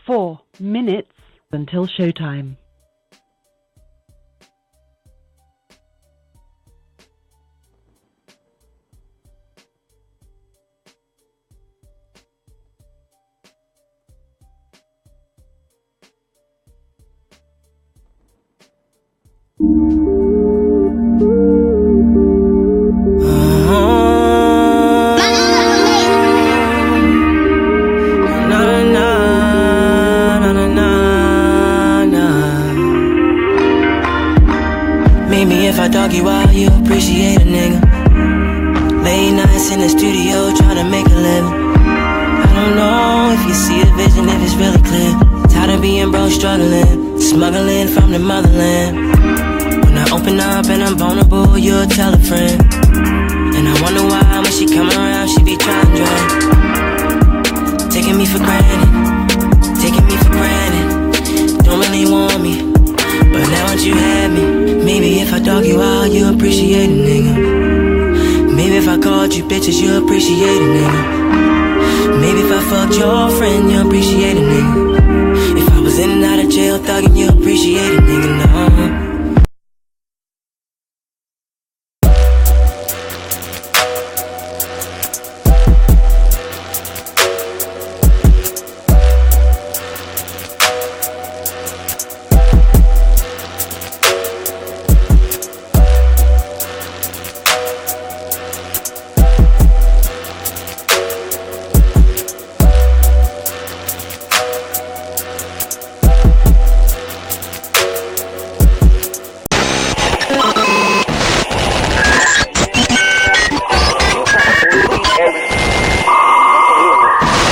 4 minutes until showtime. Dog you out, you appreciate a nigga. Late nights in the studio trying to make a living. I don't know if you see the vision, if it's really clear. Tired of being broke, struggling, smuggling from the motherland. When I open up and I'm vulnerable, you'll tell a friend. And I wonder why when she come around, she be trying to drag. Taking me for granted, taking me for granted. Don't really want me, but now that you have me. Maybe if I dog you out, you appreciate a nigga. Maybe if I called you bitches, you appreciate a nigga. Maybe if I fucked your friend, you appreciate a nigga. If I was in and out of jail thugging, you appreciate a nigga, no.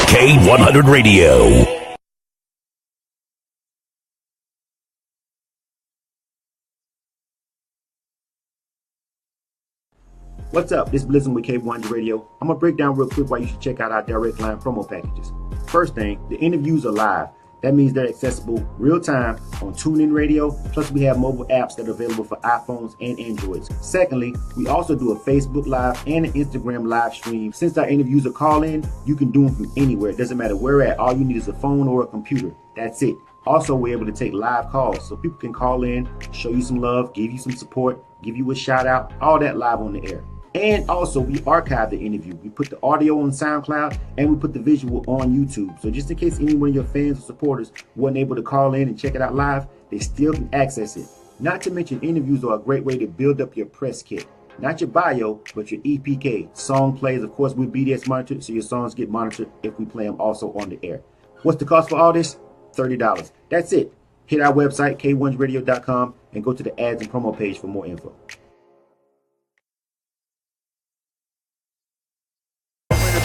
K-100 Radio. What's up? This is Blizzard with K-100 Radio. I'm going to break down real quick why you should check out our direct line promo packages. First thing, the interviews are live. That means they're accessible real time on TuneIn Radio. Plus, we have mobile apps that are available for iPhones and Androids. Secondly, we also do a Facebook Live and an Instagram live stream. Since our interviews are call-in, you can do them from anywhere. It doesn't matter where at. All you need is a phone or a computer. That's it. Also, we're able to take live calls so people can call in, show you some love, give you some support, give you a shout out, all that live on the air. And also, we archive the interview. We put the audio on SoundCloud and we put the visual on YouTube. So just in case any one of your fans or supporters wasn't able to call in and check it out live, they still can access it. Not to mention, interviews are a great way to build up your press kit. Not your bio, but your EPK. Song plays, of course, we're BDS monitored, so your songs get monitored if we play them also on the air. What's the cost for all this? $30. That's it. Hit our website, k1radio.com, and go to the ads and promo page for more info.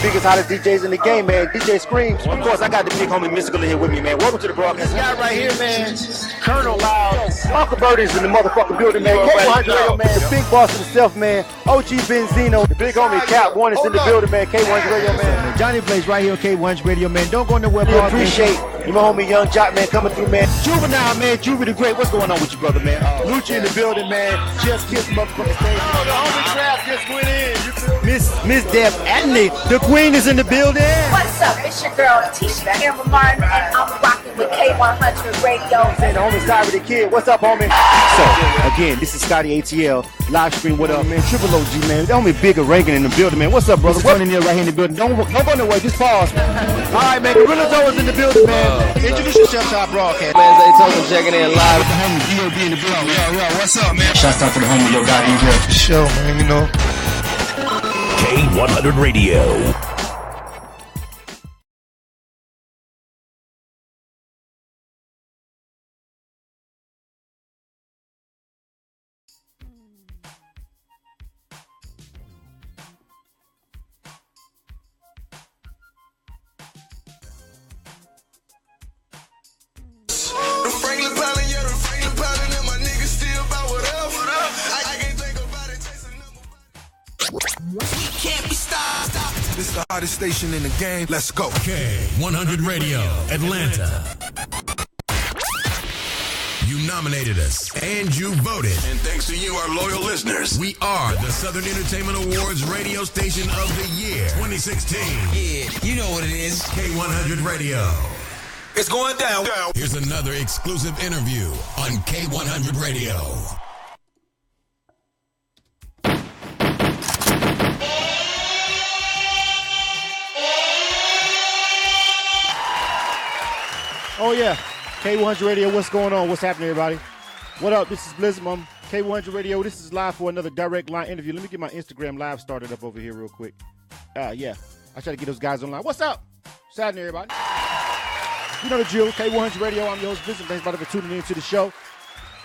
Biggest, hottest DJs in the game, man. DJ Screams. Of course, I got the big homie Mystical here with me, man. Welcome to the broadcast. This guy right here, man. Colonel Loud. Uncle Birdie's in the motherfucking building, man. K-100 Radio, man. The big boss himself, man. OG Benzino. The big homie K-100 is in the building, man. K-100 Radio, man. Johnny Blaze right here on K-100 Radio, man. Don't go nowhere, bro. Appreciate you, my homie Young Jock, man, coming through, man. Juvenile, man. Juvie the Great. What's going on with you, brother, man? Lucci in the building, man. Just kissed motherfucking stage. Oh, the homie Trap just went in. You feel Miss Deb Adney, the queen, is in the building. What's up? It's your girl Tisha Amber Martin, and I'm rocking with K-100 Radio. And the homie Scotty the Kid. What's up, homie? So again, this is Scotty ATL live stream. What up, man? Triple OG, man. The homie Bigger Reagan in the building, man. What's up, brother? What's in there right here in the building? Don't go nowhere. Just pause. All right, man. Gorilla Joe is in the building, man. Introduce yourself to our broadcast. Man, Zay Token checking in live. The homie D.O.B. in the building. Yo, what's up, man? Shout out to the homie Yo Gotti here. For sure, man. You know. K-100 Radio. This is the hottest station in the game. Let's go. K-100 Radio, Atlanta. You nominated us, and you voted. And thanks to you, our loyal listeners, we are the Southern Entertainment Awards Radio Station of the Year 2016. Yeah, you know what it is. K-100 Radio. It's going down. Here's another exclusive interview on K100 Radio. Oh, yeah. K100 Radio, what's going on? What's happening, everybody? What up? This is Blizzard. I'm K100 Radio. This is live for another direct line interview. Let me get my Instagram live started up over here real quick. Yeah. I try to get those guys online. What's up? What's happening, everybody? You know the drill. K100 Radio. I'm your host, Blizzard. Thanks, everybody, for tuning in to the show.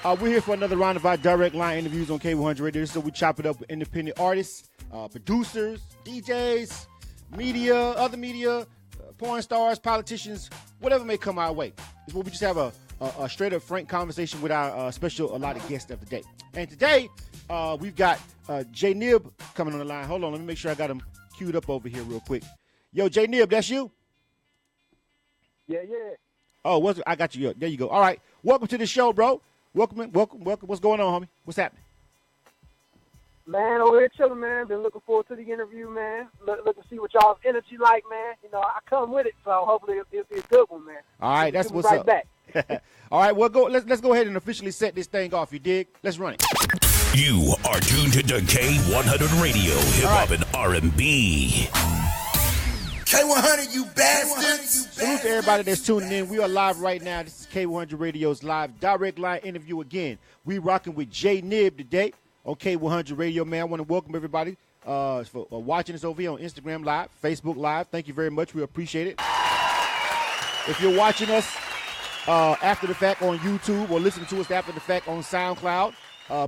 We're here for another round of our direct line interviews on K100 Radio. So we chop it up with independent artists, producers, DJs, media, other media, porn stars, politicians, whatever may come our way. It's where we just have a straight up frank conversation with our special allotted guest of the day. And today, we've got J-NiBB coming on the line. Hold on, let me make sure I got him queued up over here real quick. Yo, J-NiBB, that's you? Yeah. Oh, I got you. There you go. All right. Welcome to the show, bro. Welcome. What's going on, homie? What's happening? Man, over here chilling, man. Been looking forward to the interview, man. Look to see what y'all's energy like, man. You know, I come with it, so hopefully it'll be a good one, man. All right, that's what's right up. Back. All right, well, let's go ahead and officially set this thing off. You dig? Let's run it. You are tuned into K100 Radio, hip hop and R&B. K100, you bastards. Salute to everybody that's tuning in. We are live right now. This is K100 Radio's live direct line interview again. We rocking with J-NiBB today on K100 Radio, man. I want to welcome everybody for watching us over here on Instagram Live, Facebook Live. Thank you very much. We appreciate it. If you're watching us after the fact on YouTube or listening to us after the fact on SoundCloud,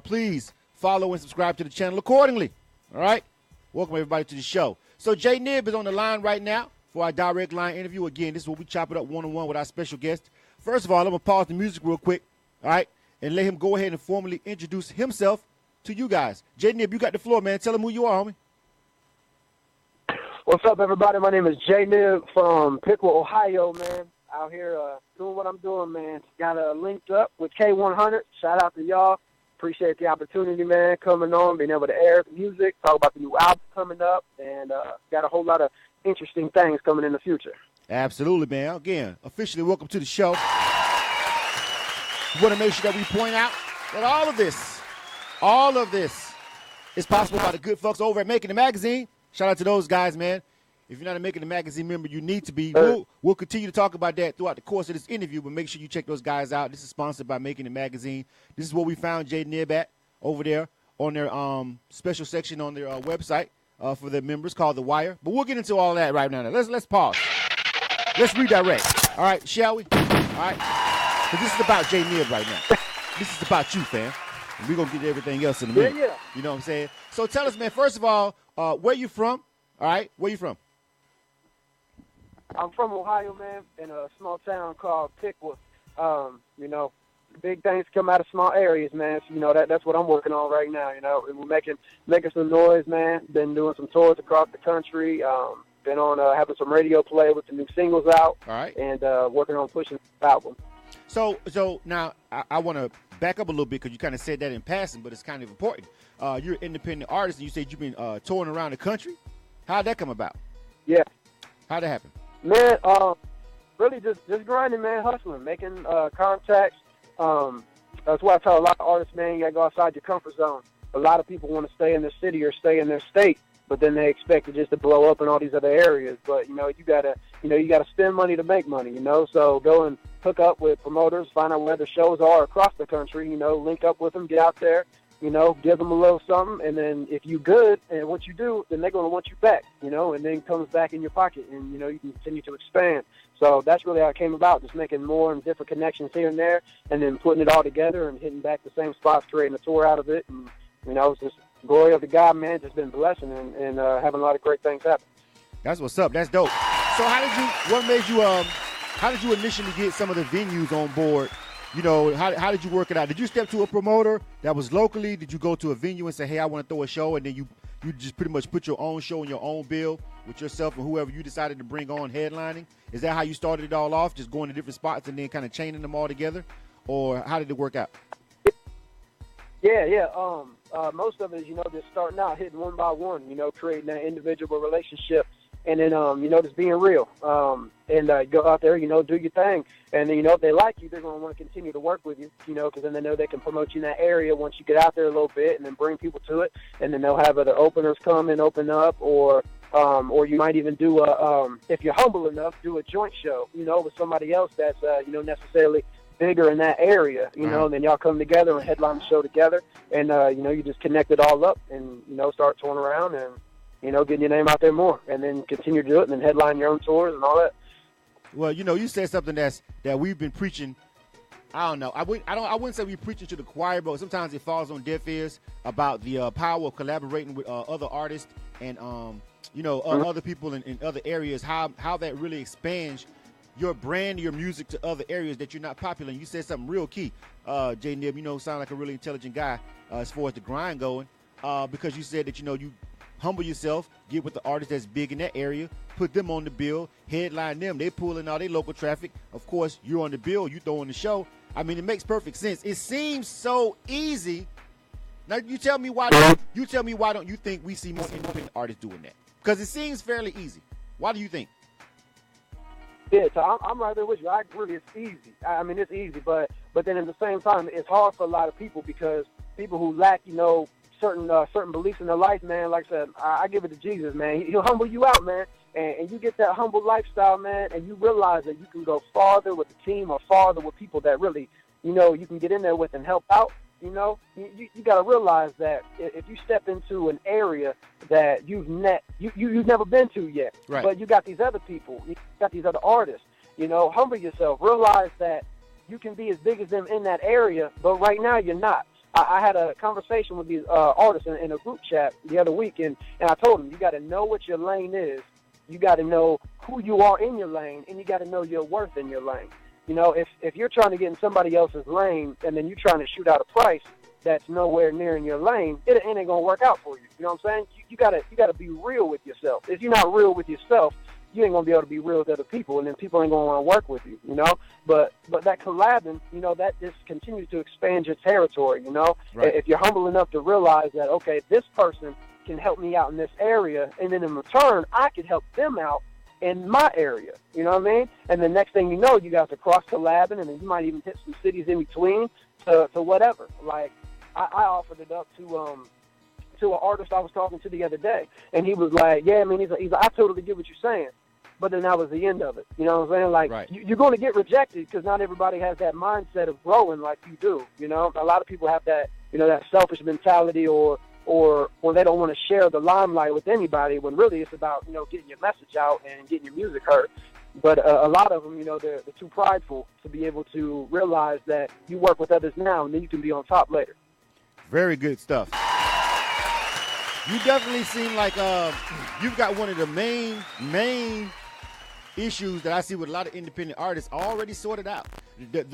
please follow and subscribe to the channel accordingly. All right? Welcome everybody to the show. So J-NiBB is on the line right now for our direct line interview. Again, this is where we chop it up one-on-one with our special guest. First of all, I'm going to pause the music real quick, all right, and let him go ahead and formally introduce himself to you guys. J-NiBB, you got the floor, man. Tell them who you are, homie. What's up, everybody? My name is J-NiBB from Pickle, Ohio, man. Out here doing what I'm doing, man. Got linked up with K100. Shout out to y'all. Appreciate the opportunity, man, coming on, being able to air the music, talk about the new album coming up, and got a whole lot of interesting things coming in the future. Absolutely, man. Again, officially welcome to the show. We want to make sure that we point out that all of this is possible by the good folks over at Making the Magazine. Shout out to those guys, man. If you're not a Making the Magazine member, you need to be. We'll continue to talk about that throughout the course of this interview, but make sure you check those guys out. This is sponsored by Making the Magazine. This is where we found J-NiBB at over there on their special section on their website for their members called The Wire. But we'll get into all that right now. Let's pause. Let's redirect. All right, shall we? All right. Because this is about J-NiBB right now. This is about you, fam. And we're going to get everything else in a minute. Yeah. You know what I'm saying? So tell us, man, first of all, where you from? All right, where you from? I'm from Ohio, man, in a small town called Pickwood. You know, big things come out of small areas, man. So, you know, that's what I'm working on right now, you know. And we're making some noise, man. Been doing some tours across the country. Been on having some radio play with the new singles out. All right. And working on pushing the album. So now I want to back up a little bit because you kind of said that in passing, but it's kind of important. You're an independent artist, and you said you've been touring around the country. How'd that come about? Yeah. How'd that happen? Man, really just grinding, man, hustling, making contacts. That's why I tell a lot of artists, man, you got to go outside your comfort zone. A lot of people want to stay in their city or stay in their state, but then they expect it just to blow up in all these other areas. But, you know, you got to spend money to make money, you know. So go and hook up with promoters, find out where the shows are across the country, you know, link up with them, get out there, you know, give them a little something, and then if you good and what you do, then they're going to want you back, you know, and then it comes back in your pocket, and, you know, you can continue to expand. So that's really how it came about, just making more and different connections here and there, and then putting it all together and hitting back the same spots, creating a tour out of it. And, you know, it's just glory of the God, man, just been blessing and having a lot of great things happen. That's what's up. That's dope. So how did you initially get some of the venues on board? You know, how did you work it out? Did you step to a promoter that was locally? Did you go to a venue and say, hey, I want to throw a show, and then you just pretty much put your own show in your own bill with yourself and whoever you decided to bring on headlining? Is that how you started it all off, just going to different spots and then kind of chaining them all together? Or how did it work out? Yeah. Most of it is, you know, just starting out, hitting one by one, you know, creating that individual relationship and then, just being real, and go out there, do your thing. And then, if they like you, they're going to want to continue to work with you, because then they know they can promote you in that area once you get out there a little bit and then bring people to it. And then they'll have other openers come and open up, or you might even do if you're humble enough, do a joint show, with somebody else that's, necessarily bigger in that area, and then y'all come together and headline the show together. And, you just connect it all up and, start touring around and, getting your name out there more, and then continue to do it, and then headline your own tours and all that. Well, you said something that we've been preaching. I don't know. I wouldn't say we're preaching to the choir, but sometimes it falls on deaf ears about the power of collaborating with other artists and other people in other areas. How that really expands your brand, your music to other areas that you're not popular in. You said something real key, J-NiBB. Sound like a really intelligent guy as far as the grind going, because you said that you humble yourself, get with the artist that's big in that area, put them on the bill, headline them. They pulling all their local traffic. Of course, you're on the bill, you throwing the show. I mean, it makes perfect sense. It seems so easy. Now, you tell me why don't you think we see more independent artists doing that? Because it seems fairly easy. Why do you think? Yeah, so I'm right there with you. I agree, it's easy. I mean, it's easy, but then at the same time, it's hard for a lot of people because people who lack, certain beliefs in their life, man. Like I said, I give it to Jesus, man. He'll humble you out, man, and you get that humble lifestyle, man, and you realize that you can go farther with the team or farther with people that really, you can get in there with and help out. You got to realize that if you step into an area that you've never been to yet, right, but you got these other people, you got these other artists, humble yourself. Realize that you can be as big as them in that area, but right now you're not. I had a conversation with these artists in a group chat the other week, and I told them, you got to know what your lane is, you got to know who you are in your lane, and you got to know your worth in your lane. If you're trying to get in somebody else's lane and then you're trying to shoot out a price that's nowhere near in your lane, it ain't gonna work out for you. You know what I'm saying? You gotta be real with yourself. If you're not real with yourself, you ain't gonna be able to be real with other people, and then people ain't gonna want to work with you. But that collabing, that just continues to expand your territory. Right. If you're humble enough to realize that, okay, this person can help me out in this area, and then in return, I can help them out in my area, you know what I mean? And the next thing you know, you got to cross collabing, and then you might even hit some cities in between to whatever. Like, I offered it up to an artist I was talking to the other day, and he was like, yeah, I mean, he's like, I totally get what you're saying, but then that was the end of it. You know what I'm saying? Like, right, you're going to get rejected because not everybody has that mindset of growing like you do, A lot of people have that, that selfish mentality or they don't want to share the limelight with anybody, when really it's about, getting your message out and getting your music heard. But a lot of them, they're too prideful to be able to realize that you work with others now and then you can be on top later. Very good stuff. You definitely seem like you've got one of the main issues that I see with a lot of independent artists already sorted out.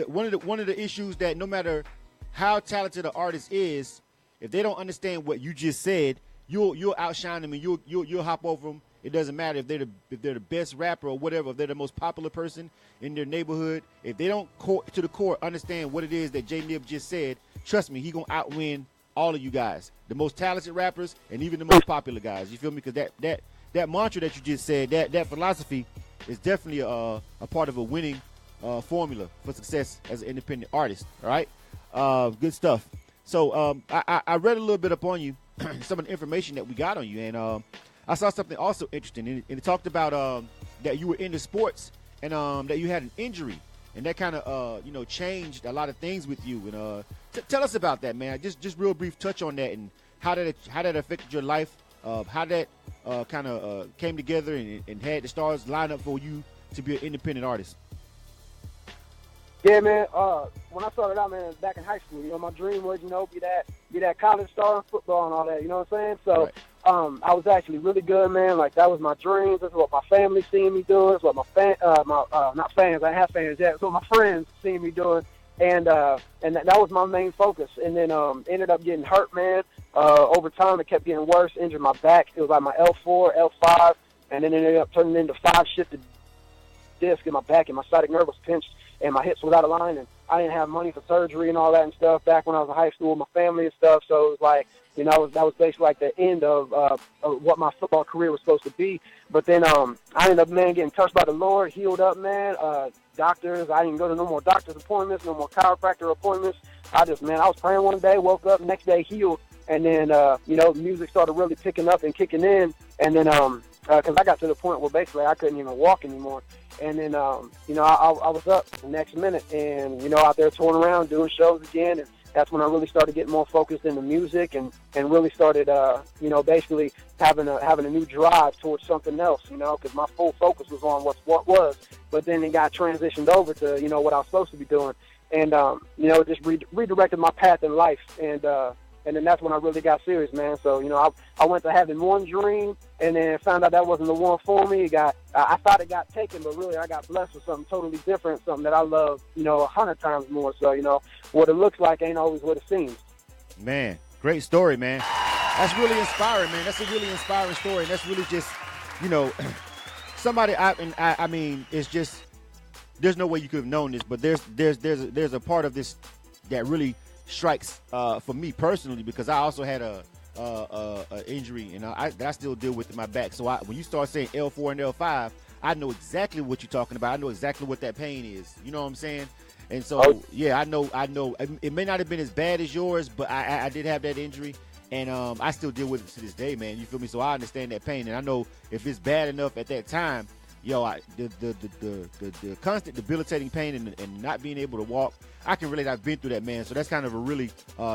One of the issues that no matter how talented an artist is, if they don't understand what you just said, you'll outshine them and you'll hop over them. It doesn't matter if they're the best rapper or whatever, if they're the most popular person in their neighborhood. If they don't to the core understand what it is that J-NiBB just said, trust me, he gonna outwin all of you guys, the most talented rappers and even the most popular guys. You feel me? Because that mantra that you just said, that philosophy is definitely a part of a winning formula for success as an independent artist. All right, good stuff. So I read a little bit up on you, some of the information that we got on you, and I saw something also interesting, and it talked about that you were into sports and that you had an injury, and that kind of changed a lot of things with you. And tell us about that, man. Just real brief touch on that and how that affected your life, how that kind of came together and had the stars line up for you to be an independent artist. Yeah, man. When I started out, man, back in high school, my dream was, be that college star in football and all that. You know what I'm saying? So, right, I was actually really good, man. Like, that was my dreams. That's what my family seen me doing. That's what not fans. I have fans yet. That's what my friends seen me doing. And that was my main focus. And then ended up getting hurt, man. Over time, it kept getting worse. Injured my back. It was like my L4, L5, and then it ended up turning into 5-shifted disc in my back, and my sciatic nerve was pinched, and my hips was out of line, and I didn't have money for surgery and all that and stuff back when I was in high school with my family and stuff. So it was like, you know, that was basically like the end of what my football career was supposed to be. But then I ended up, man, getting touched by the Lord, healed up, man. Doctors, I didn't go to no more doctor's appointments, no more chiropractor appointments. I was praying one day, woke up, next day healed. And then, you know, music started really picking up and kicking in. And then, because I got to the point where basically I couldn't even walk anymore. And then, you know, I was up the next minute and, you know, out there touring around, doing shows again. And that's when I really started getting more focused in the music and really started, you know, basically having a new drive towards something else, you know, because my full focus was on what was. But then it got transitioned over to, you know, what I was supposed to be doing. And, you know, it just redirected my path in life. And then that's when I really got serious, man. So, you know, I went to having one dream and then found out that wasn't the one for me. I thought it got taken, but really I got blessed with something totally different, something that I love, you know, 100 times more. So, you know, what it looks like ain't always what it seems. Man, great story, man. That's really inspiring, man. That's a really inspiring story. And that's really just, you know, somebody, I mean, it's just, there's no way you could have known this, but there's a part of this that really strikes for me personally, because I also had a injury and I still deal with in my back. So when you start saying L4 and L5, I know exactly what you're talking about. I know exactly what that pain is. You know what I'm saying? And so yeah, I know. It may not have been as bad as yours, but I did have that injury, and I still deal with it to this day, man. You feel me? So I understand that pain, and I know if it's bad enough at that time, the constant debilitating pain and not being able to walk, I can relate. I've been through that, man. So that's kind of a really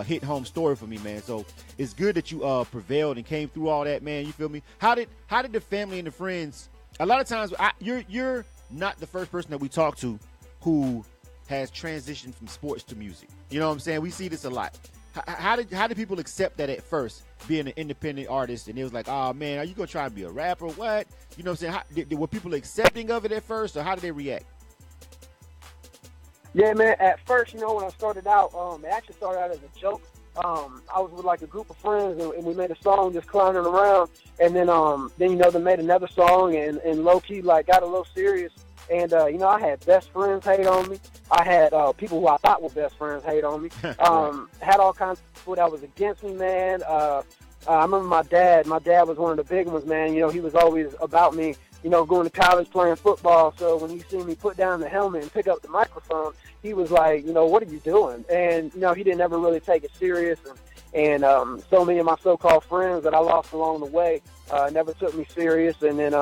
hit home story for me, man. So it's good that you prevailed and came through all that, man. You feel me? How did the family and the friends? A lot of times, you're not the first person that we talk to who has transitioned from sports to music. You know what I'm saying? We see this a lot. How did people accept that at first, being an independent artist, and it was like, oh man, are you gonna try and be a rapper? What? You know what I'm saying? Were people accepting of it at first, or how did they react? Yeah, man. At first, you know, when I started out, it actually started out as a joke. I was with like a group of friends, and we made a song just clowning around, and then you know, they made another song, and low key like got a little serious. And, you know, I had best friends hate on me. I had people who I thought were best friends hate on me. Had all kinds of people that was against me, man. I remember my dad. My dad was one of the big ones, man. You know, he was always about me, you know, going to college, playing football. So when he seen me put down the helmet and pick up the microphone, he was like, you know, what are you doing? And, you know, he didn't ever really take it serious. And so many of my so-called friends that I lost along the way never took me serious. And then,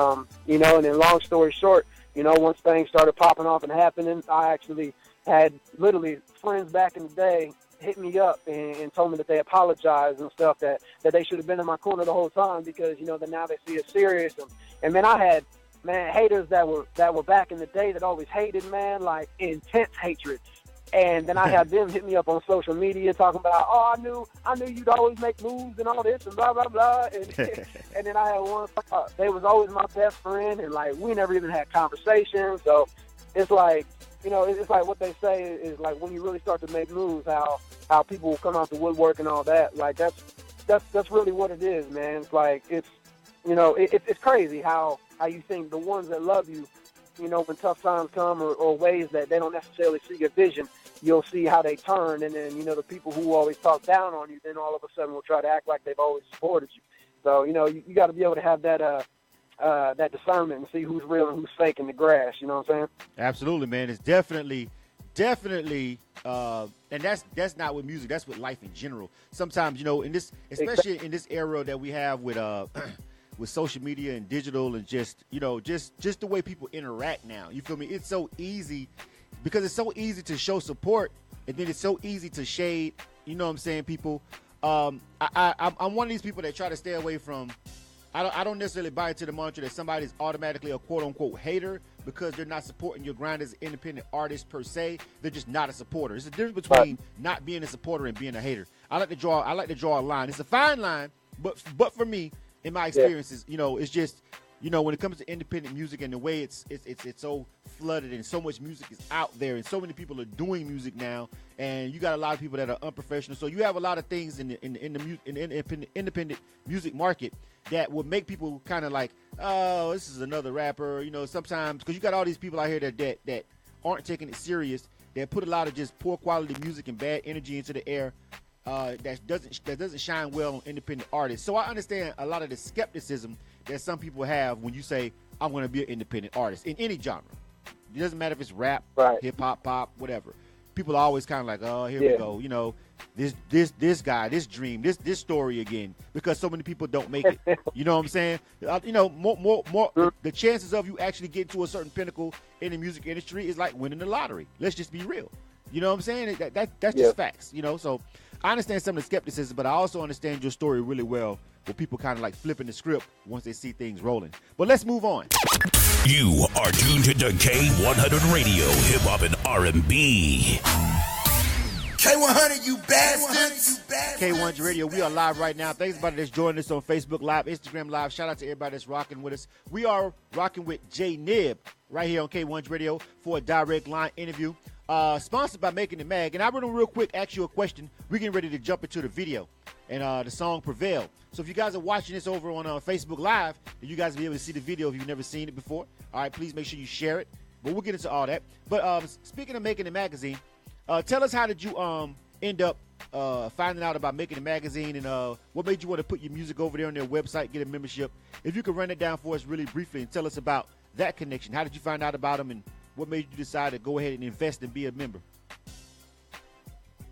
you know, and then long story short, you know, once things started popping off and happening, I actually had literally friends back in the day hit me up and told me that they apologized and stuff, that they should have been in my corner the whole time because, you know, that now they see it serious. And man, I had, man, haters that were back in the day that always hated, man, like intense hatred. And then I had them hit me up on social media talking about, oh, I knew you'd always make moves and all this and blah, blah, blah. And, and then I had one, they was always my best friend, and, like, we never even had conversations. So it's like, you know, it's like what they say is, like, when you really start to make moves, how people will come out the woodwork and all that. Like, that's really what it is, man. It's like, it's, you know, it's crazy how you think the ones that love you, you know, when tough times come or ways that they don't necessarily see your vision, you'll see how they turn. And then, you know, the people who always talk down on you, then all of a sudden will try to act like they've always supported you. So, you know, you got to be able to have that discernment and see who's real and who's fake in the grass. You know what I'm saying? Absolutely, man. It's definitely, and that's not with music. That's with life in general. Sometimes, you know, in this, especially in this era that we have with with social media and digital and just, you know, just the way people interact now. You feel me? It's so easy because it's so easy to show support, and then it's so easy to shade, you know what I'm saying, people. I'm one of these people that try to stay away from, I don't necessarily buy into the mantra that somebody's automatically a quote-unquote hater because they're not supporting your grind as an independent artist per se. They're just not a supporter. There's a difference between not being a supporter and being a hater. I like to draw a line. It's a fine line, but for me, in my experiences, you know, it's just, you know, when it comes to independent music and the way it's so flooded and so much music is out there and so many people are doing music now, and you got a lot of people that are unprofessional. So you have a lot of things in the independent music market that will make people kind of like, oh, this is another rapper, you know, sometimes because you got all these people out here that aren't taking it serious. that put a lot of just poor quality music and bad energy into the air. That doesn't shine well on independent artists. So I understand a lot of the skepticism that some people have when you say, I'm going to be an independent artist in any genre. It doesn't matter if it's rap, hip hop, pop, whatever. People are always kind of like, oh, here we go. You know, this guy, this dream, this story again, because so many people don't make it. You know what I'm saying? You know, more the chances of you actually getting to a certain pinnacle in the music industry is like winning the lottery. Let's just be real. You know what I'm saying? That's just facts. You know, so I understand some of the skepticism, but I also understand your story really well, where people kind of like flipping the script once they see things rolling. But let's move on. You are tuned into K-100 Radio, Hip Hop and R&B. K-100, you bastards. K-100 Radio, we are live right now. Thanks everybody that's joining us on Facebook Live, Instagram Live. Shout out to everybody that's rocking with us. We are rocking with J-NiBB right here on K-100 Radio for a direct line interview. Sponsored by Making the Mag. And I want to real quick ask you a question. We're getting ready to jump into the video and the song Prevail. So if you guys are watching this over on Facebook Live, then you guys will be able to see the video if you've never seen it before. All right, please make sure you share it. But we'll get into all that. But speaking of Making the Magazine, tell us, how did you end up finding out about Making the Magazine, and what made you want to put your music over there on their website, get a membership? If you could run it down for us really briefly and tell us about that connection. How did you find out about them, and what made you decide to go ahead and invest and be a member?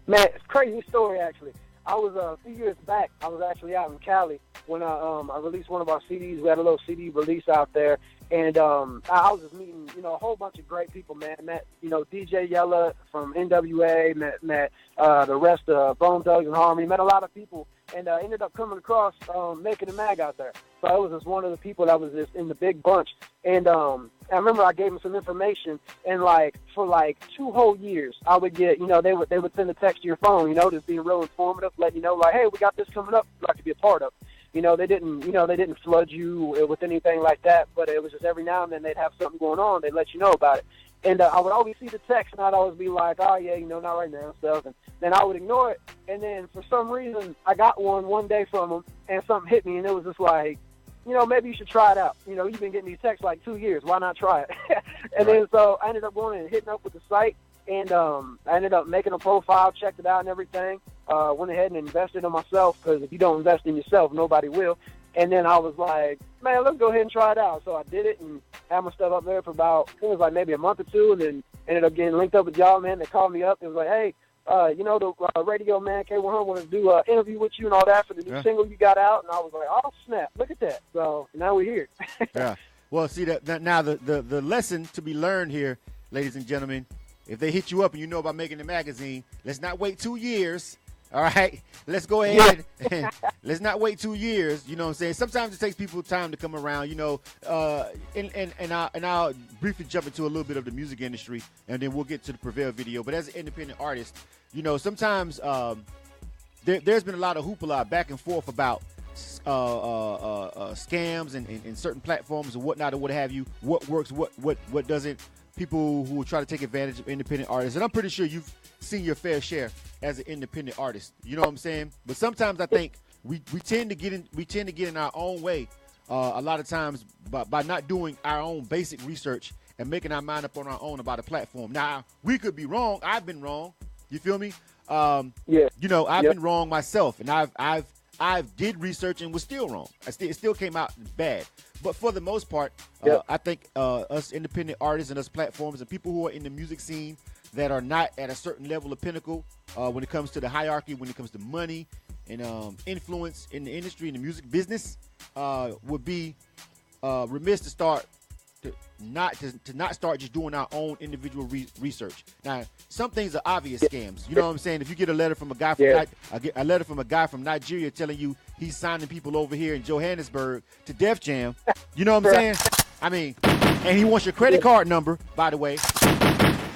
Man, it's a crazy story, actually. I was a few years back, I was actually out in Cali when I released one of our CDs. We had a little CD release out there, and I was just meeting, you know, a whole bunch of great people, man. Met, you know, DJ Yella from NWA, met the rest of Bone Thugs and Harmony, met a lot of people, and ended up coming across Making the Mag out there. So I was just one of the people that was just in the big bunch. And I remember I gave them some information, and for 2 whole years, I would get, you know, they would send a text to your phone, you know, just being real informative, letting you know, like, hey, we got this coming up, you'd like to be a part of. You know, they didn't flood you with anything like that, but it was just every now and then they'd have something going on, they'd let you know about it. And I would always see the text, and I'd always be like, oh, yeah, you know, not right now and stuff. And then I would ignore it. And then for some reason, I got one day from them, and something hit me, and it was just like, you know, maybe you should try it out. You know, you've been getting these texts like 2 years. Why not try it? And then so I ended up going and hitting up with the site, and I ended up making a profile, checked it out and everything. Went ahead and invested in myself, because if you don't invest in yourself, nobody will. And then I was like, man, let's go ahead and try it out. So I did it and had my stuff up there for about, it was like maybe a month or two, and then ended up getting linked up with y'all, man. They called me up. It was like, hey, you know, the radio man, K-100, want to do an interview with you and all that for the new single you got out. And I was like, oh, snap, look at that. So now we're here. Yeah. Well, see, that now the lesson to be learned here, ladies and gentlemen, if they hit you up and you know about Making the Magazine, let's not wait 2 years. All right, let's go ahead and let's not wait 2 years. You know what I'm saying? Sometimes it takes people time to come around, you know, and I'll briefly jump into a little bit of the music industry, and then we'll get to the Prevail video. But as an independent artist, you know, sometimes there's been a lot of hoopla back and forth about scams and certain platforms and whatnot and what have you, what works, what doesn't, people who will try to take advantage of independent artists. And I'm pretty sure you've seen your fair share as an independent artist. You know what I'm saying? But sometimes I think we tend to get in our own way a lot of times by not doing our own basic research and making our mind up on our own about a platform. Now, we could be wrong. I've been wrong. You feel me? You know, I've been wrong myself, and I've did research and was still wrong. It still came out bad. But for the most part, I think us independent artists and us platforms and people who are in the music scene that are not at a certain level of pinnacle when it comes to the hierarchy, when it comes to money and influence in the industry and the music business, would be remiss to not start just doing our own individual research. Now, some things are obvious scams. You know what I'm saying? If you get a letter from a guy from Nigeria telling you he's signing people over here in Johannesburg to Def Jam, you know what I'm saying? I mean, and he wants your credit card number, by the way.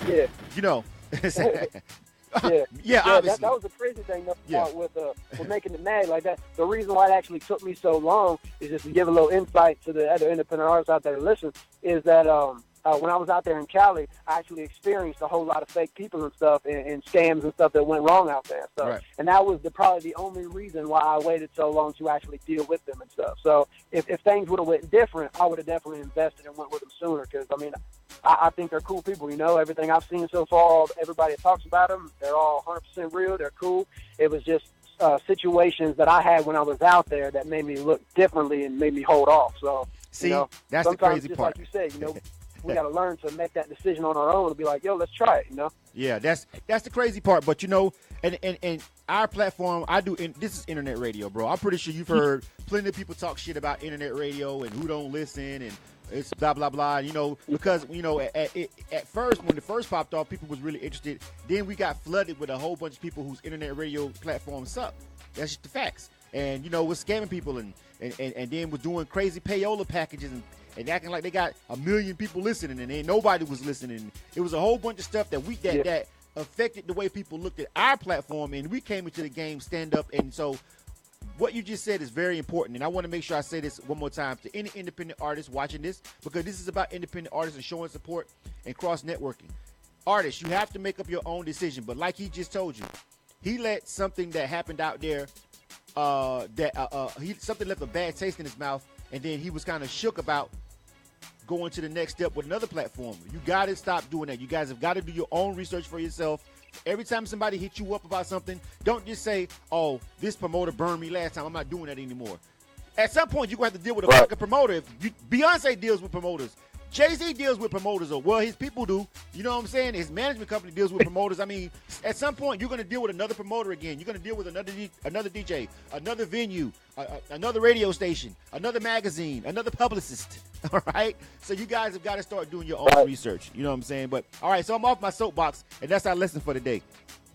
Yeah. You know. Obviously. That was the crazy thing with Making the Mag like that. The reason why it actually took me so long is just to give a little insight to the other independent artists out there to listen, is that when I was out there in Cali, I actually experienced a whole lot of fake people and stuff and scams and stuff that went wrong out there. So, and that was probably the only reason why I waited so long to actually deal with them and stuff. So if things would have went different, I would have definitely invested and went with them sooner, because, I mean, I think they're cool people. Everything I've seen so far, everybody that talks about them, they're all 100% real. They're cool. It was just situations that I had when I was out there that made me look differently and made me hold off. So, see, that's the crazy part. Like you said, we got to learn to make that decision on our own and be like, yo, let's try it, Yeah, that's the crazy part. But, and our platform, this is internet radio, bro. I'm pretty sure you've heard plenty of people talk shit about internet radio and who don't listen and it's blah, blah, blah, because, at first, when it first popped off, people was really interested. Then we got flooded with a whole bunch of people whose internet radio platforms suck. That's just the facts. And, we're scamming people and then we're doing crazy payola packages and acting like they got 1 million people listening and ain't nobody was listening. It was a whole bunch of stuff that that affected the way people looked at our platform, and we came into the game stand up. And so what you just said is very important, and I want to make sure I say this one more time to any independent artists watching this, because this is about independent artists and showing support and cross-networking. Artists, you have to make up your own decision, but like he just told you, he let something that happened out there, something left a bad taste in his mouth, and then he was kind of shook about going to the next step with another platform. You got to stop doing that. You guys have got to do your own research for yourself. Every time somebody hits you up about something, don't just say, oh, this promoter burned me last time, I'm not doing that anymore. At some point, you're going to have to deal with a fucking promoter. Beyonce deals with promoters. Jay-Z deals with promoters, or his people do. You know what I'm saying? His management company deals with promoters. I mean, at some point, you're going to deal with another promoter again. You're going to deal with another DJ, another venue, another radio station, another magazine, another publicist. All right? So you guys have got to start doing your own research. You know what I'm saying? But, all right, so I'm off my soapbox, and that's our lesson for today.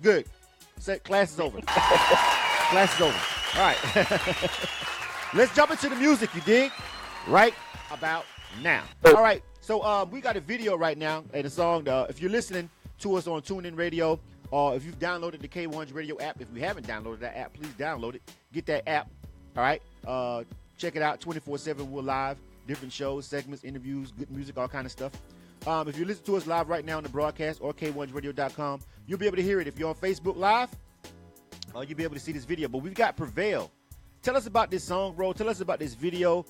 Good. Class is over. Class is over. All right. Let's jump into the music, you dig? Right about now. All right, so we got a video right now and a song. If you're listening to us on TuneIn Radio, or if you've downloaded the K-100 Radio app, if you haven't downloaded that app, please download it. Get that app, all right? Check it out 24/7. We're live, different shows, segments, interviews, good music, all kind of stuff. If you listen to us live right now on the broadcast or K100radio.com, you'll be able to hear it. If you're on Facebook Live, you'll be able to see this video. But we've got Prevail. Tell us about this song, bro. Tell us about this video.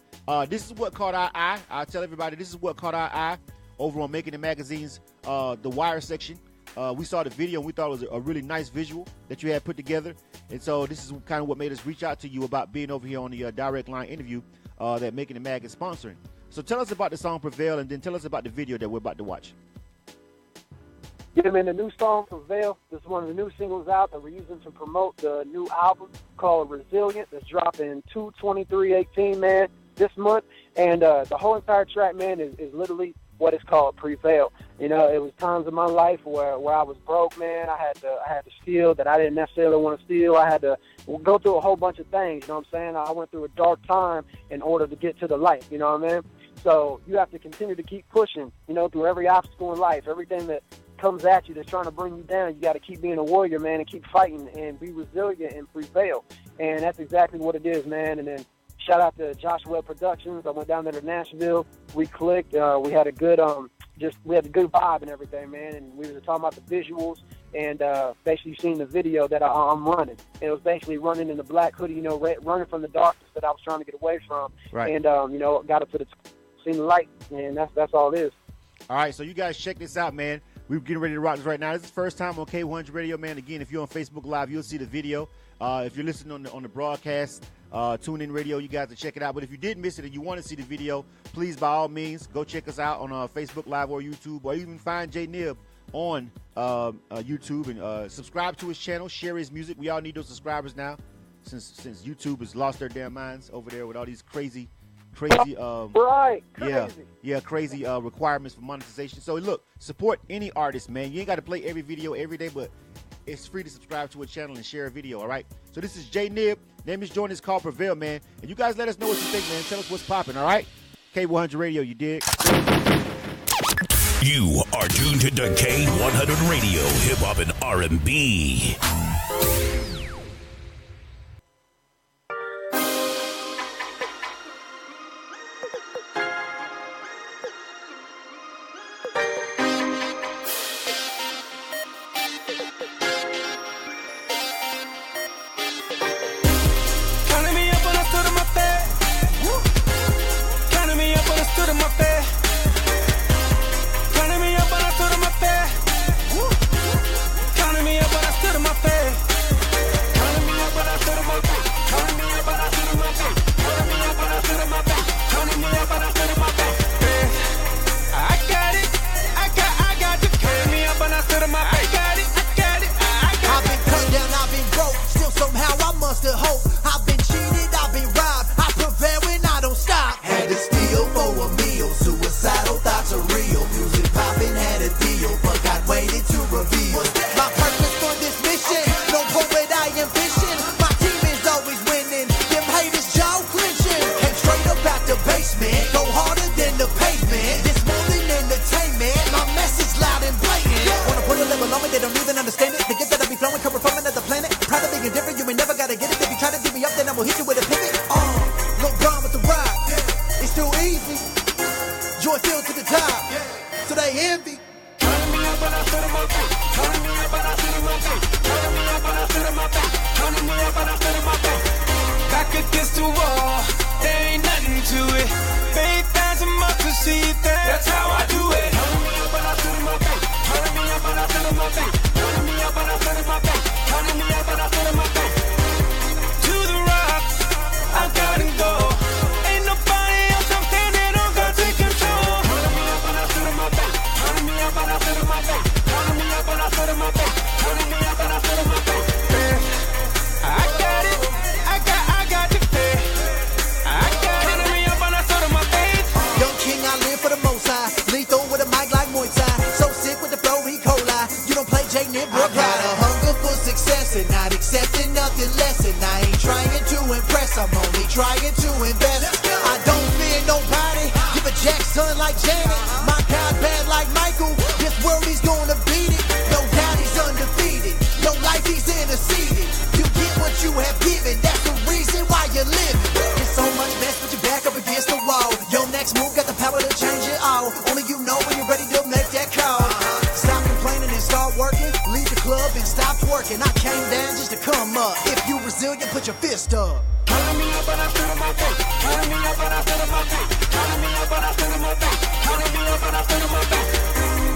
This is what caught our eye. I'll tell everybody this is what caught our eye over on Making It Magazine's The Wire section. We saw the video and we thought it was a really nice visual that you had put together. And so this is kind of what made us reach out to you about being over here on the direct line interview that Making It Mag is sponsoring. So tell us about the song Prevail, and then tell us about the video that we're about to watch. Yeah, man, the new song, Prevail, this is one of the new singles out that we're using to promote the new album called Resilient that's dropping 2/23/18, man, this month. And the whole entire track, man, is literally what is called Prevail. It was times in my life where I was broke, man. I had to steal that I didn't necessarily want to steal. I had to go through a whole bunch of things, you know what I'm saying? I went through a dark time in order to get to the light, you know what I mean? So you have to continue to keep pushing, through every obstacle in life, everything that comes at you that's trying to bring you down. You got to keep being a warrior, man, and keep fighting and be resilient and prevail. And that's exactly what it is, man. And then shout out to Josh Webb Productions. I went down there to Nashville. We clicked. We had a good we had a good vibe and everything, man. And we were talking about the visuals and basically seeing the video that I'm running. And it was basically running in the black hoodie, running from the darkness that I was trying to get away from. Right. And got up to seen the light, and that's all it is. All right, so you guys check this out, man. We're getting ready to rock this right now. This is the first time on K100 Radio, man. Again, if you're on Facebook Live, you'll see the video. If you're listening on the broadcast, TuneIn Radio, you guys can check it out. But if you did miss it and you want to see the video, please, by all means, go check us out on Facebook Live or YouTube, or even find J-NiBB on YouTube and subscribe to his channel, share his music. We all need those subscribers now since YouTube has lost their damn minds over there with all these crazy crazy requirements for monetization. So look, support any artist, man. You ain't got to play every video every day, but it's free to subscribe to a channel and share a video. All right, so this is J-NiBB. Name is joining us, called Prevail, man. And you guys let us know what you think, man. Tell us what's popping. All right, K100 Radio, you dig? You are tuned to K100 Radio, hip hop and R&B. Counting me up on the stood in my bed. lost the hope. I've been cheated, I've been robbed. I prevail when I don't stop. Had to steal for a meal. Suicidal thoughts are real. Music poppin' had a deal, but God waited to reveal my purpose for this mission. No poet I ambition. My team is always winning. Them haters jaw clenching. Came straight up out the basement. Go harder than the pavement. This more than entertainment. My message loud and blatant. Wanna put a level on me, they don't even understand it. The gift that I be flowing coming from another planet. Proud of being different, you ain't never gotta get it. If you try to give me up, then I will hit you with a pivot. No Brown with the rock. It's too easy. Joy filled to the top. So they envy. Turn me up and I sit in my back. Turn me up and I sit in my back. Turn me up and I sit in my back. Turn me up and I sit in my back. Back against the wall, there ain't nothing to it. Faith has a mouth to see that. That's how I do it. Turn me up and I sit in my back. Turn me up and I sit in my back. Turn me up and I sit in my back. Turn me up and I sit in my back. To the rock, I gotta go. Ain't nobody else, I'm standing on God, take control. Turn me up and I sit in my back. Turn me up and I sit in my back. Turn me up and I sit in my back. Turn me up and I sit in my back. I got it. I got the faith. I got it. Turn me up and I sit in my face. Young king, I live for the most high. Lethal with a mic like Muay Thai. So sick with the flow, he cola. You don't play J-NiBB, I got a hunger for success and not accepting nothing less. And I ain't trying to impress, I'm only trying to invest. I don't fear nobody. Give a jack son like Janet. My God bad like Michael. This world he's gonna beat it. No doubt he's undefeated. No life he's interceded. You get what you have given. That's the reason why you're living. It's so much mess, but you're back up against the wall. Your next move got the power to change it all. Only you know when you're ready to make that call. Stop complaining and start working. Leave the club and stop twerking. I came down just to come up. If you resilient, put your fist up. Turn me up and I sit in my back. Turn me up and I sit in my back. Turn me up and I sit in my back. Turn me up and I sit in my back.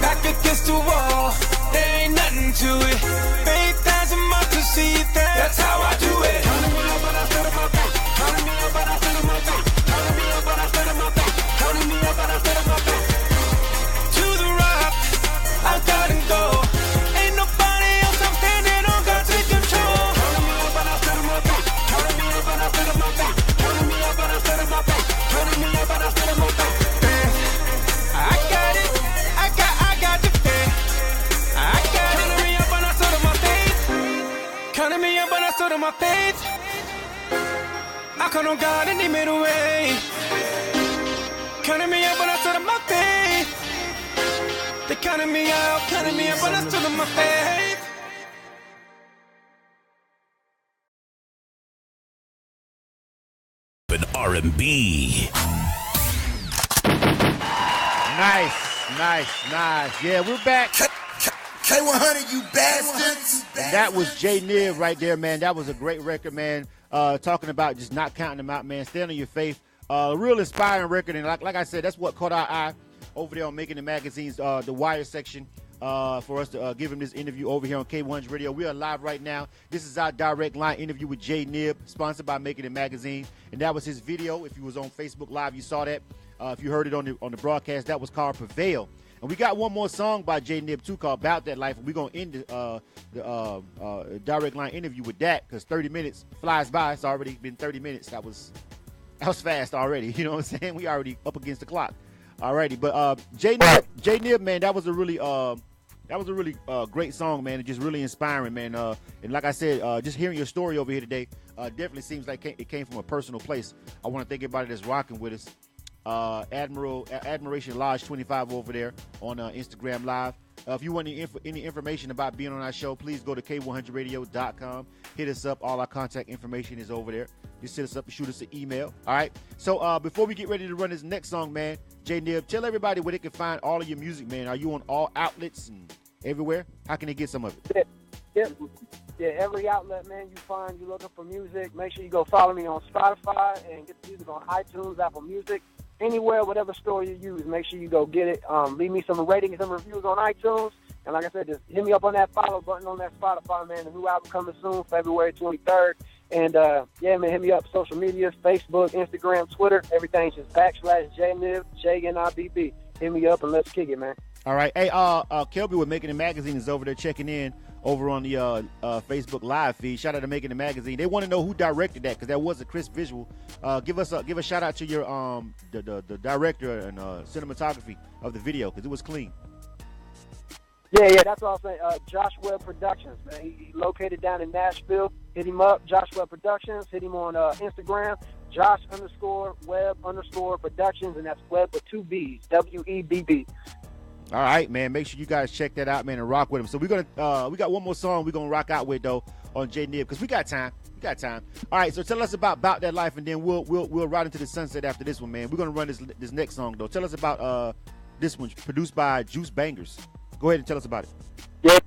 Back against the wall, there ain't nothing to it. Faith has a mouth to see that. That's how I do it. Turn me up and I sit in my back. Turn me up and I sit in my back. Turn me up and I sit in my back. Turn me up and I sit in my back. To the rock, I gotta go. Ain't nobody else, I'm standing on God, take control. Turn me up and I sit in my back. Turn me up and I sit in my back. Turn me up and I sit in my back. Turn me up and I sit in my back. I got it. I got the faith. I got it. Turn me up and I sit in my faith. Turn me up and I sit in my faith. I call on God and He made a way. Turn me up and I sit in my faith. They counted me out, counted me up, but I stood in my faith. An R&B. Nice. Yeah, we're back. K-100, you bastards. And that was J-NiBB right there, man. That was a great record, man. Talking about just not counting them out, man. Stand on your faith. Real inspiring record. And like I said, that's what caught our eye over there on Making the Magazine's The Wire section for us to give him this interview over here on K-100 Radio. We are live right now. This is our direct line interview with J-NiBB, sponsored by Making the Magazine. And that was his video. If you was on Facebook Live, you saw that. If you heard it on the broadcast, that was called Prevail. And we got one more song by J-NiBB, too, called About That Life. And we're going to end the direct line interview with that because 30 minutes flies by. It's already been 30 minutes. That was fast already. You know what I'm saying? We already up against the clock. Alrighty, but J-NiBB, man, that was a really great song, man. It's just really inspiring, man. And like I said, just hearing your story over here today definitely seems like it came from a personal place. I want to thank everybody that's rocking with us. Admiration Lodge 25 over there on Instagram Live. If you want any information about being on our show, please go to K100radio.com. Hit us up. All our contact information is over there. Just hit us up and shoot us an email. All right. So before we get ready to run this next song, man, J-NiBB, tell everybody where they can find all of your music, man. Are you on all outlets and everywhere? How can they get some of it? Yeah, every outlet, man, you looking for music. Make sure you go follow me on Spotify and get the music on iTunes, Apple Music. Anywhere, whatever store you use, make sure you go get it. Leave me some ratings and reviews on iTunes. And like I said, just hit me up on that follow button on that Spotify, man. The new album coming soon, February 23rd. And, yeah, man, hit me up. Social media, Facebook, Instagram, Twitter. Everything's just /J-NiBB, J-NiBB. Hit me up and let's kick it, man. All right. Hey, Kelby with Making It Magazine is over there checking in over on the Facebook live feed. Shout out to Making It Magazine. They want to know who directed that because that was a crisp visual. Give a shout out to your the director and cinematography of the video because it was clean. Yeah, that's what I was saying. Josh Webb Productions, man. He located down in Nashville. Hit him up, Josh Webb Productions. Hit him on Instagram, Josh_Webb_Productions, and that's Webb with 2 B's, WEBB. All right, man. Make sure you guys check that out, man, and rock with him. So we got one more song we're gonna rock out with though on J-NiBB because we got time. All right, so tell us about That Life, and then we'll ride into the sunset after this one, man. We're gonna run this next song though. Tell us about this one, produced by Juice Bangers. Go ahead and tell us about it. Yeah,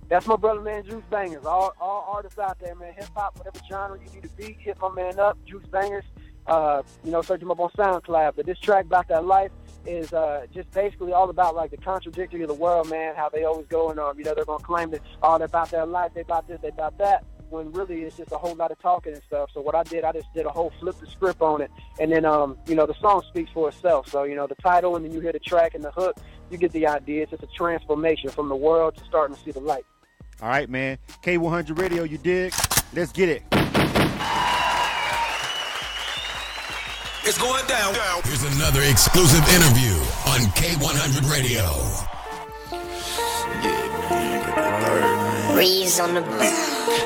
that's my brother, man, Juice Bangers. All artists out there, man, hip hop, whatever genre you need to be, hit my man up, Juice Bangers. Search him up on SoundCloud. But this track, About That Life, is just basically all about like the contradictory of the world, man. How they always go and they're gonna claim that they're about their life, they about this, they about that. When really it's just a whole lot of talking and stuff. So what I just did a whole flip the script on it, and then the song speaks for itself. So the title, and then you hear the track and the hook, you get the idea. It's just a transformation from the world to starting to see the light. All right, man. K-100 Radio, you dig? Let's get it. It's going down. Here's another exclusive interview on K-100 Radio. Breeze on the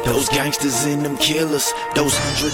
Those gangsters and them killers, those $100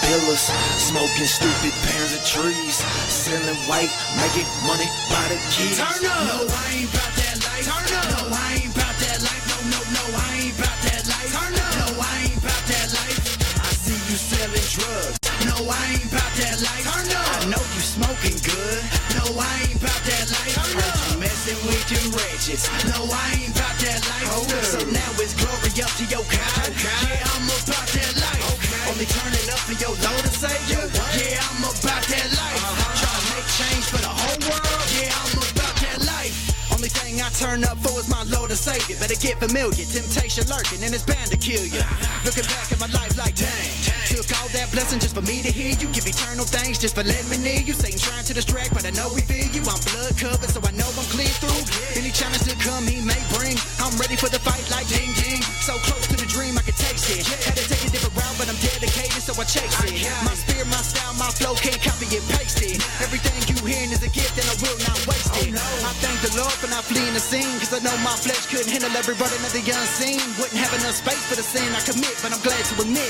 billers, smoking stupid pairs of trees, selling white, making money by the keys. Turn up. No, I ain't about that life. Turn up. No, I ain't about that life. No, I ain't about that life. Turn up. No, I ain't about that life. I see you selling drugs. No, I ain't about that life. Turn up. I know you smoking good. No, I ain't about that life. Turn up. You messing with them wretches. No, I ain't about that life. So now it's glory up to your God. Yeah, I'm about that life. Only turning up for your Lord and Savior. Yeah, I'm about that life. Trying to make change for the whole world. Yeah, I'm about that life. Only thing I turn up for is my Lord and Savior. Better get familiar. Temptation lurking and it's bound to kill you. Looking back at my life like dang. Took all that blessing just for me to hear you. Give eternal thanks just for letting me near you. Satan trying to distract, but I know we feel you. I'm blood covered, so I know I'm clear through. Any challenge to come, he may bring. I'm ready for the fight like ding ding. So close to the dream, I can taste it. Had to take a different route, but I'm dedicated, so I chase it. My spirit, my style, my flow, can't copy and paste it. Everything you hearing is a gift, and I will not waste it. I thank the Lord for not fleeing the scene, cause I know my flesh couldn't handle every burden of the unseen. Wouldn't have enough space for the sin I commit, but I'm glad to admit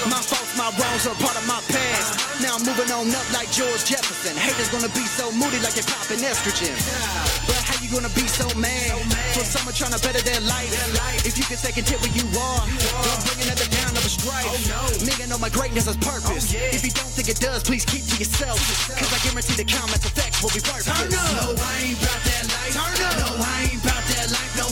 my faults, my wrongs are part of my past. Now I'm moving on up like George Jefferson. Haters gonna be so moody like they're popping estrogen. But how you gonna be so mad for someone trying to better their life? If you can second tip where you are, don't bring another down of a strife. Me, I know my greatness has purpose. If you don't think it does, please keep to yourself, cause I guarantee the comments effects will be perfect. Turn up. No, I ain't about that life. Turn up. No, I ain't about that life. No,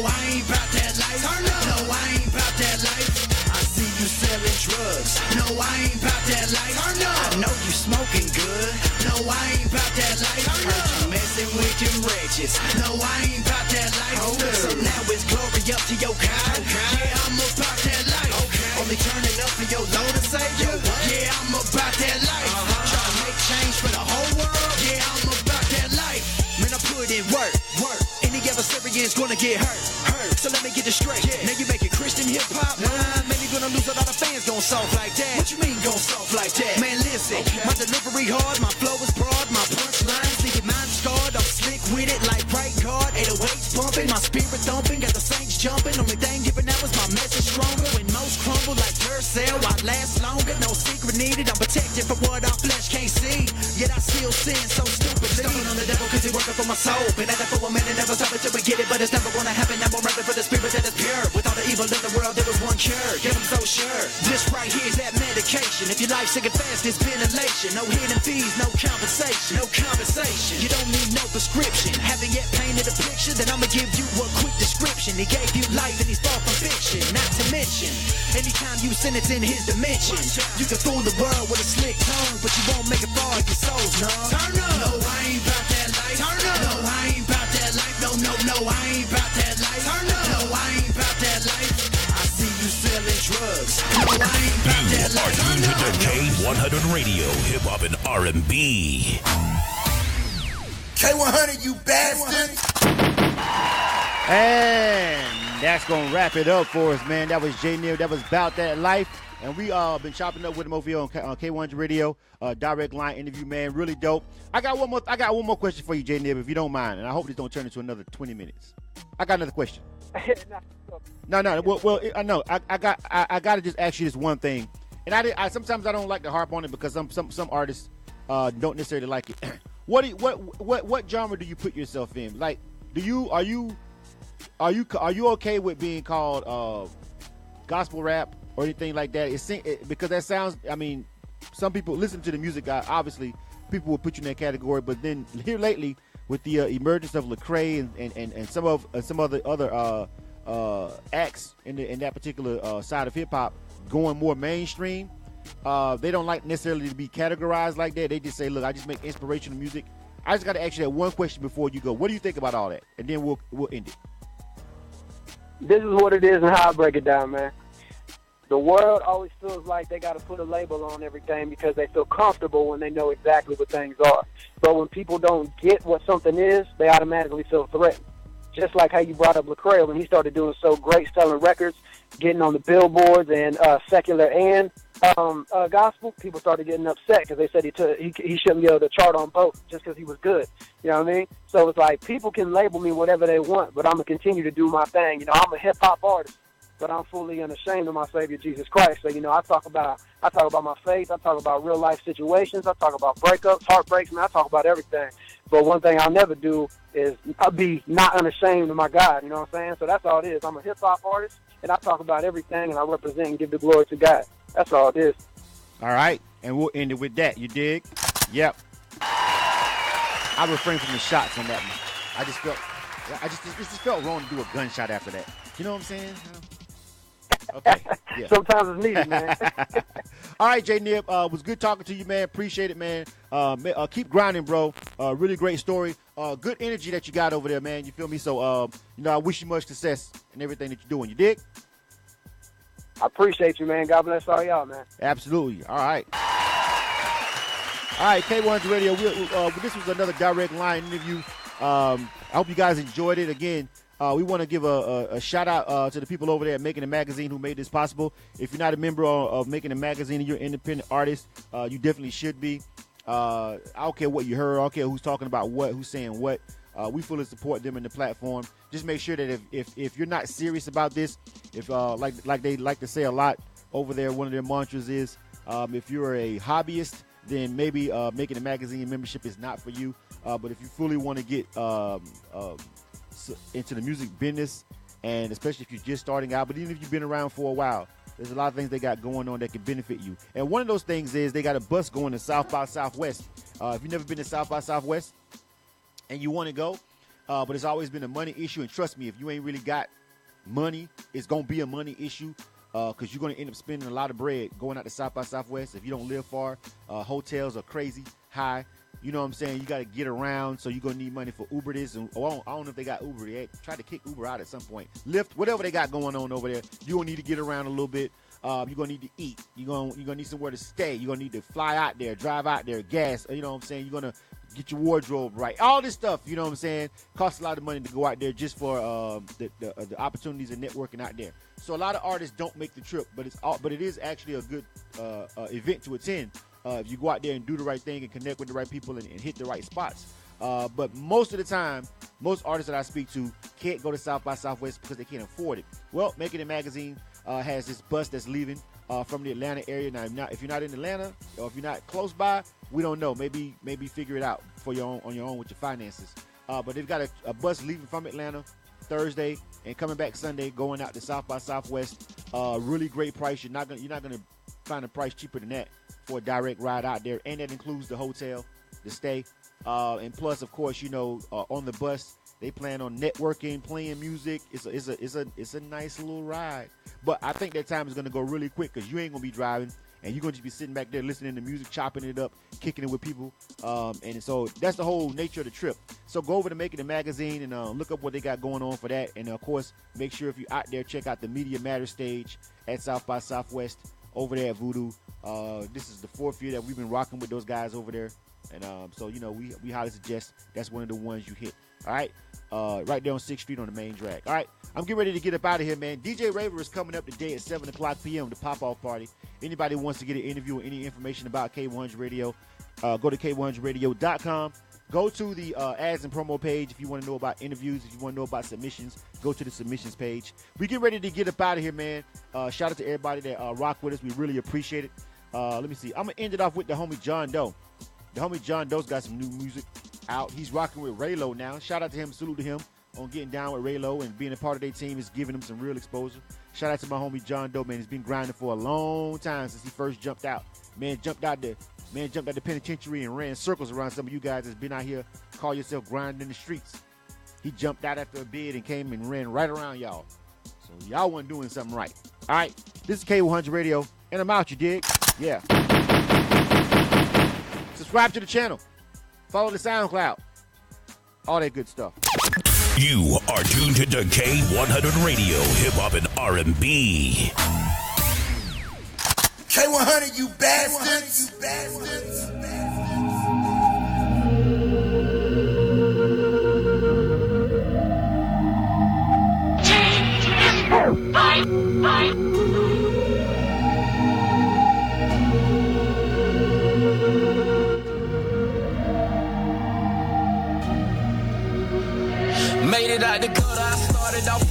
I ain't about that life. Turn up. No, I ain't about that life. I see you selling drugs. No, I ain't about that life. Turn up. I know you smoking good. No, I ain't about that life. Turn up. You messing with them wretches. No, I ain't about that life. So now it's glory up to your God. Yeah, I'm about that life. Only turning up for your Lord and Savior. Yeah, I'm about that life. Trying to make change for the whole world. Yeah, I'm about that life. Man, I put in work. Any adversary is gonna get hurt. So let me get it straight. Now you make it Christian hip hop. Man, you gonna lose a lot of fans gon' soft like that. What you mean gon' soft like that? Man, listen, my delivery hard, my flow is broad, my punchlines leave your mind scarred. I'm slick with it like right guard. 808s bumping, my spirit thumping, got the saints jumping. Only thing different now is my message stronger. When most crumble like Duracell, I last longer. No secret needed, I'm protected from what our flesh can't see. Yet I still sin so stupid. Stumbling on the devil cause he working for my soul. Been at it for a minute, never stop it till we get it, but it's never gonna happen. I'm more ready for the spirit that is pure. With all the evil in the world, there was one cure. Get I'm so sure. This right here is that medication. If your life's sick and fast, it's ventilation. No hidden fees, no compensation. No compensation. You don't need no prescription. Haven't yet painted a picture, then I'ma give you a quick description. He gave you life and he's far from fiction. Not to mention, anytime you sin, it's in his dimension. You can fool the world with a slick tongue, but you won't make it far if your soul's numb. Turn up. No, I ain't about that life. Turn up. No, I ain't about that life. No, I ain't about that life. Turn up. No, I ain't about that life. I see you selling drugs. No, I ain't about that life. You are tuned to K-100 Radio, Hip Hop and R&B. K-100, you bastard. And that's going to wrap it up for us, man. That was J-NiBB. That was About That Life. And we been chopping up with him over here on K-100 Radio. Direct line interview, man. Really dope. I got one more question for you, J-NiBB, if you don't mind. And I hope this don't turn into another 20 minutes. I got another question. No. Well, I know. I got to just ask you this one thing. And I sometimes I don't like to harp on it because some artists don't necessarily like it. What genre do you put yourself in? Like, are you okay with being called gospel rap or anything like that? Because that sounds. I mean, some people listen to the music. Obviously, people will put you in that category. But then here lately, with the emergence of Lecrae and some other acts in that particular side of hip hop going more mainstream, they don't like necessarily to be categorized like that. They just say, "Look, I just make inspirational music." I just got to ask you that one question before you go. What do you think about all that? And then we'll end it. This is what it is and how I break it down, man. The world always feels like they got to put a label on everything because they feel comfortable when they know exactly what things are. But when people don't get what something is, they automatically feel threatened. Just like how you brought up Lecrae when he started doing so great, selling records, getting on the billboards and secular and gospel, people started getting upset because they said he shouldn't be able to chart on both just because he was good. You know what I mean? So it's like people can label me whatever they want, but I'm going to continue to do my thing. You know, I'm a hip-hop artist, but I'm fully unashamed of my Savior, Jesus Christ. So, you know, I talk about my faith. I talk about real-life situations. I talk about breakups, heartbreaks, and I talk about everything. But one thing I'll never do is I'll be not unashamed of my God. You know what I'm saying? So that's all it is. I'm a hip-hop artist, and I talk about everything, and I represent and give the glory to God. That's all it is. All right, and we'll end it with that. You dig? Yep. I refrained from the shots on that one. It just felt wrong to do a gunshot after that. You know what I'm saying? Okay. Yeah. Sometimes it's needed, man. All right, J-NiBB. Was good talking to you, man. Appreciate it, man. Keep grinding, bro. Really great story. Good energy that you got over there, man. You feel me? So, I wish you much success in everything that you're doing. You dig? I appreciate you, man. God bless all y'all, man. Absolutely. All right. All right, K-100 Radio. This was another direct line interview. I hope you guys enjoyed it. Again, we want to give a shout out to the people over there at Making It Magazine who made this possible. If you're not a member of Making It Magazine and you're an independent artist, you definitely should be. I don't care what you heard. I don't care who's talking about what, who's saying what. We fully support them in the platform. Just make sure that if you're not serious about this, if like they like to say a lot over there, one of their mantras is if you're a hobbyist, then maybe Making It Magazine membership is not for you. But if you fully want to get into the music business, and especially if you're just starting out, but even if you've been around for a while, there's a lot of things they got going on that can benefit you. And one of those things is they got a bus going to South by Southwest. If you've never been to South by Southwest and you want to go, but it's always been a money issue, and trust me, if you ain't really got money, it's going to be a money issue because you're going to end up spending a lot of bread going out to South by Southwest. If you don't live far, hotels are crazy high. You know what I'm saying? You got to get around, so you're going to need money for Uber this. And I don't know if they got Uber. They try to kick Uber out at some point. Lyft, whatever they got going on over there, you're going to need to get around a little bit. You're going to need to eat. You're going to need somewhere to stay. You're going to need to fly out there, drive out there, gas. You know what I'm saying? You're going to get your wardrobe right. All this stuff, you know what I'm saying, costs a lot of money to go out there just for the opportunities and networking out there. So a lot of artists don't make the trip, but it is actually a good event to attend. If you go out there and do the right thing and connect with the right people and hit the right spots. But most of the time, most artists that I speak to can't go to South by Southwest because they can't afford it. Well, Making It Magazine has this bus that's leaving from the Atlanta area. Now, if you're not in Atlanta or if you're not close by, we don't know. Maybe figure it out on your own with your finances. But they've got a bus leaving from Atlanta Thursday and coming back Sunday, going out to South by Southwest. Really great price. You're not gonna find a price cheaper than that for a direct ride out there, and that includes the hotel, the stay, and plus, of course, on the bus they plan on networking, playing music. It's a nice little ride. But I think that time is gonna go really quick because you ain't gonna be driving, and you're gonna just be sitting back there listening to music, chopping it up, kicking it with people, and so that's the whole nature of the trip. So go over to Making It Magazine and look up what they got going on for that, and of course, make sure if you're out there, check out the Media Matters stage at South by Southwest over there at Voodoo. This is the 4th year that we've been rocking with those guys over there, and so we highly suggest that's one of the ones you hit. All right, right there on 6th Street on the main drag. All right, I'm getting ready to get up out of here, man. DJ Raver is coming up today at 7 o'clock p.m. the pop-off party. Anybody who wants to get an interview or any information about K100 Radio, go to K100Radio.com. Go to the ads and promo page if you want to know about interviews. If you want to know about submissions, go to the submissions page. We get ready to get up out of here, man. Shout out to everybody that rock with us. We really appreciate it. Let me see. I'm going to end it off with the homie John Doe. The homie John Doe's got some new music out. He's rocking with Raylo now. Shout out to him. Salute to him on getting down with Raylo and being a part of their team is giving him some real exposure. Shout out to my homie John Doe, man. He's been grinding for a long time since he first jumped out. Man jumped out the penitentiary and ran circles around some of you guys that's been out here, call yourself grinding in the streets. He jumped out after a bid and came and ran right around y'all. So y'all wasn't doing something right. All right, this is K100 Radio, and I'm out, you dig? Yeah. Subscribe to the channel. Follow the SoundCloud. All that good stuff. You are tuned to K100 Radio, hip hop and R&B. K100, you bastards! You bastards! Made it out the gutter, I started off